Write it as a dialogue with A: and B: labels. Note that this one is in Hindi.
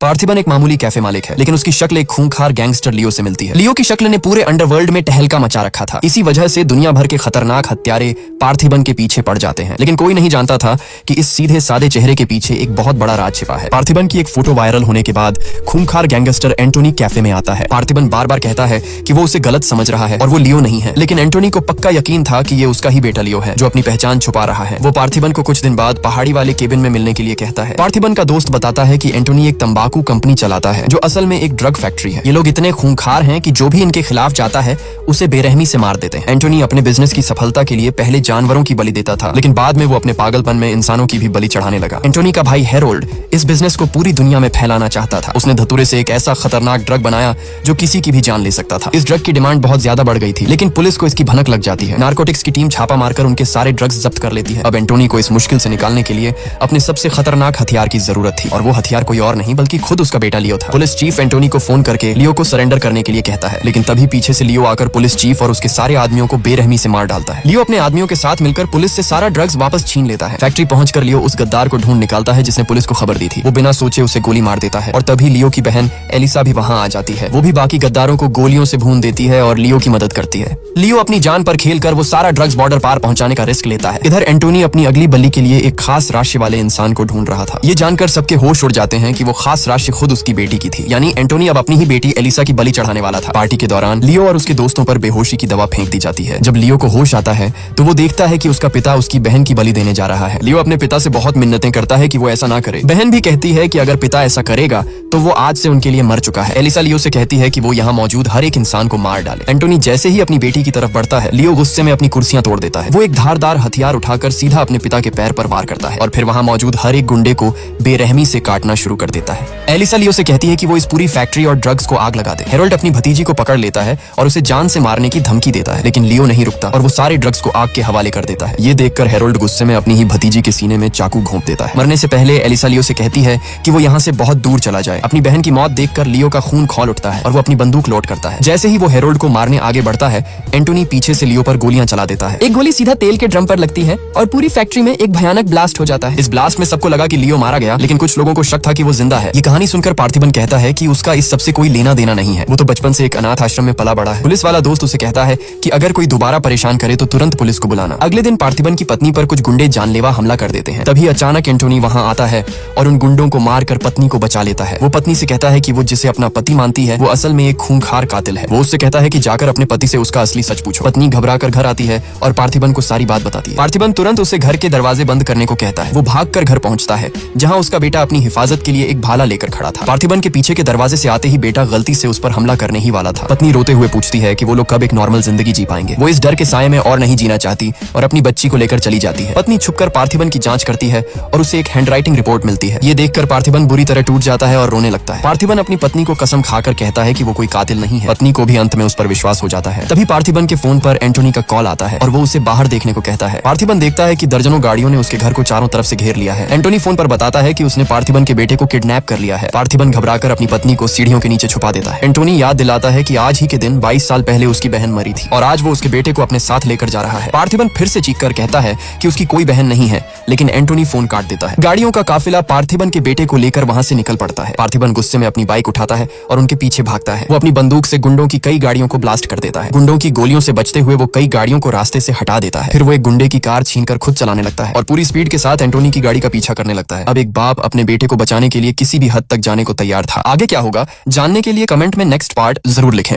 A: पार्थिबन एक मामूली कैफे मालिक है, लेकिन उसकी शक्ल एक खूंखार गैंगस्टर लियो से मिलती है। लियो की शक्ल ने पूरे अंडरवर्ल्ड में टहलका मचा रखा था। इसी वजह से दुनिया भर के खतरनाक हत्यारे पार्थिबन के पीछे पड़ जाते हैं, लेकिन कोई नहीं जानता था कि इस सीधे सादे चेहरे के पीछे एक बहुत बड़ा राज छिपा है। पार्थिबन की एक फोटो वायरल होने के बाद खूंखार गैंगस्टर एंटोनी कैफे में आता है। पार्थिबन बार बार कहता है कि वो उसे गलत समझ रहा है और वो लियो नहीं है, लेकिन एंटोनी को पक्का यकीन था कि ये उसका ही बेटा लियो है जो अपनी पहचान छुपा रहा है। वो पार्थिबन को कुछ दिन बाद पहाड़ी वाले केबिन में मिलने के लिए कहता है। पार्थिबन का दोस्त बताता है कि एंटोनी एक तंबाकू कंपनी चलाता है जो असल में एक ड्रग फैक्ट्री है। ये लोग इतने खूंखार हैं कि जो भी इनके खिलाफ जाता है उसे बेरहमी से मार देते हैं। एंटोनी अपने बिजनेस की सफलता के लिए पहले जानवरों की बलि देता था, लेकिन बाद में वो अपने पागलपन में इंसानों की भी बलि चढ़ाने लगा। एंटोनी का भाई हेरोल्ड इस बिजनेस को पूरी दुनिया में फैलाना चाहता था। उसने धतूरे से एक ऐसा खतरनाक ड्रग बनाया जो किसी की भी जान ले सकता था। इस ड्रग की डिमांड बहुत ज्यादा बढ़ गई थी, लेकिन पुलिस को इसकी भनक लग जाती है। नारकोटिक्स की टीम छापा मारकर उनके सारे ड्रग्स जब्त कर लेती है। अब एंटोनी को इस मुश्किल से निकालने के लिए अपने सबसे खतरनाक हथियार की जरूरत थी, और वो हथियार कोई और नहीं बल्कि खुद उसका बेटा लियो था। पुलिस चीफ एंटोनी को फोन करके लियो को सरेंडर करने के लिए कहता है, लेकिन तभी पीछे से लियो आकर पुलिस चीफ और उसके सारे आदमियों को बेरहमी से मार डालता है। लियो अपने आदमियों के साथ मिलकर पुलिस से सारा ड्रग्स वापस छीन लेता है। फैक्ट्री पहुंचकर लियो उस गद्दार को ढूंढ निकालता है जिसने पुलिस को खबर दी थी। वो बिना सोचे उसे गोली मार देता है, और तभी लियो की बहन एलिसा भी वहां आ जाती है। वो भी बाकी गद्दारों को गोलियों से भून देती है और लियो की मदद करती है। लियो अपनी जान पर खेलकर वो सारा ड्रग्स बॉर्डर पार पहुंचाने का रिस्क लेता है। इधर एंटोनी अपनी अगली बल्ली के लिए एक खास राशि वाले इंसान को ढूंढ रहा था। ये जानकर सबके होश उड़ जाते हैं कि वो खास राशि खुद उसकी बेटी की थी, यानी एंटोनी अब अपनी ही बेटी एलिसा की बलि चढ़ाने वाला था। पार्टी के दौरान लियो और उसके दोस्तों पर बेहोशी की दवा फेंक दी जाती है। जब लियो को होश आता है तो वो देखता है कि उसका पिता उसकी बहन की बलि देने जा रहा है। लियो अपने पिता से बहुत मिन्नतें करता है कि वो ऐसा ना करे। बहन भी कहती है कि अगर पिता ऐसा करेगा तो वो आज से उनके लिए मर चुका है। एलिसा लियो से कहती है कि वो यहाँ मौजूद हर एक इंसान को मार डाले। एंटोनी जैसे ही अपनी बेटी की तरफ बढ़ता है, लियो गुस्से में अपनी कुर्सियां तोड़ देता है। वो एक धारदार हथियार उठाकर सीधा अपने पिता के पैर पर वार करता है और फिर वहां मौजूद हर एक गुंडे को बेरहमी से काटना शुरू कर देता है। एलिसा लियो से कहती है कि वो इस पूरी फैक्ट्री और ड्रग्स को आग लगा दे। हेरोल्ड अपनी भतीजी को पकड़ लेता है और उसे जान से मारने की धमकी देता है, लेकिन लियो नहीं रुकता और वो सारे ड्रग्स को आग के हवाले कर देता है। ये देखकर हेरोल्ड गुस्से में अपनी ही भतीजी के सीने में चाकू घोंप देता है। मरने से पहले एलिसा लियो से कहती है कि वो यहाँ से बहुत दूर चला जाए। अपनी बहन की मौत देखकर लियो का खून खौल उठता है और वो अपनी बंदूक लोड करता है। जैसे ही वो हेरोल्ड को मारने आगे बढ़ता है, एंटोनी पीछे से लियो पर गोलियां चला देता है। एक गोली सीधा तेल के ड्रम पर लगती है और पूरी फैक्ट्री में एक भयानक ब्लास्ट हो जाता है। इस ब्लास्ट में सबको लगा कि लियो मारा गया, लेकिन कुछ लोगों को शक था कि वो जिंदा है। ये कहानी सुनकर पार्थिबन कहता है कि उसका इस सबसे कोई लेना देना नहीं है। वो तो बचपन से एक अनाथ आश्रम में पला बड़ा है। पुलिस वाला दोस्त उसे कहता है कि अगर कोई दोबारा परेशान करे तो तुरंत पुलिस को बुलाना। अगले दिन पार्थिबन की पत्नी पर कुछ गुंडे जानलेवा हमला कर देते हैं। तभी अचानक एंटोनी वहां आता है और उन गुंडों को मारकर पत्नी को बचा लेता है। वो पत्नी से कहता है कि वो जिसे अपना पति मानती है वो असल में एक खूंखार कातिल है। वो उससे कहता है कि जाकर अपने पति से उसका असली सच पूछो। पत्नी घबराकर घर आती है और पार्थिबन को सारी बात बताती है। पार्थिबन तुरंत उसे घर के दरवाजे बंद करने को कहता है। वो भागकर घर पहुंचता है जहां उसका बेटा अपनी हिफाजत के लिए एक भाला लेकर खड़ा था। पार्थिबन के पीछे के दरवाजे से आते ही बेटा गलती से उस पर हमला करने ही वाला था। पत्नी रोते हुए पूछती है कि वो लोग कब एक नॉर्मल जिंदगी जी पाएंगे। वो इस डर के साये में और नहीं जीना चाहती और अपनी बच्ची को लेकर चली जाती है। पत्नी छुपकर पार्थिबन की जांच करती है और उसे एक हैंडराइटिंग रिपोर्ट मिलती है। ये देखकर पार्थिबन बुरी तरह टूट जाता है और रोने लगता है। पार्थिबन अपनी पत्नी को कसम खाकर कहता है कि वो कोई कातिल नहीं है। पत्नी को भी अंत में उस पर विश्वास हो जाता है। तभी पार्थिबन के फोन पर एंटोनी का कॉल आता है और वो उसे बाहर देखने को कहता है। पार्थिबन देखता है कि दर्जनों गाड़ियों ने उसके घर को चारों तरफ से घेर लिया है। एंटोनी फोन पर बताता है कि उसने पार्थिबन के बेटे को किडनैप कर लिया है। पार्थिबन घबराकर अपनी पत्नी को सीढ़ियों के नीचे छुपा देता है। एंटोनी याद दिलाता है कि आज ही के दिन 22 साल पहले उसकी बहन मरी थी और आज वो उसके बेटे को अपने साथ लेकर जा रहा है। पार्थिबन फिर से चीखकर कहता है कि उसकी कोई बहन नहीं है, लेकिन एंटोनी फोन काट देता है। गाड़ियों का काफिला पार्थिबन के बेटे को लेकर वहां से निकल पड़ता है। पार्थिबन गुस्से में अपनी बाइक उठाता है और उनके पीछे भागता है। वो अपनी बंदूक से गुंडों की कई गाड़ियों को ब्लास्ट कर देता है। गुंडों की गोलियों से बचते हुए वो कई गाड़ियों को रास्ते से हटा देता है। फिर वो एक गुंडे की कार छीनकर खुद चलाने लगता है और पूरी स्पीड के साथ एंटोनी की गाड़ी का पीछा करने लगता है। अब एक बाप अपने बेटे को बचाने के लिए किसी भी हद तक जाने को तैयार था। आगे क्या होगा जानने के लिए कमेंट में नेक्स्ट पार्ट जरूर लिखें।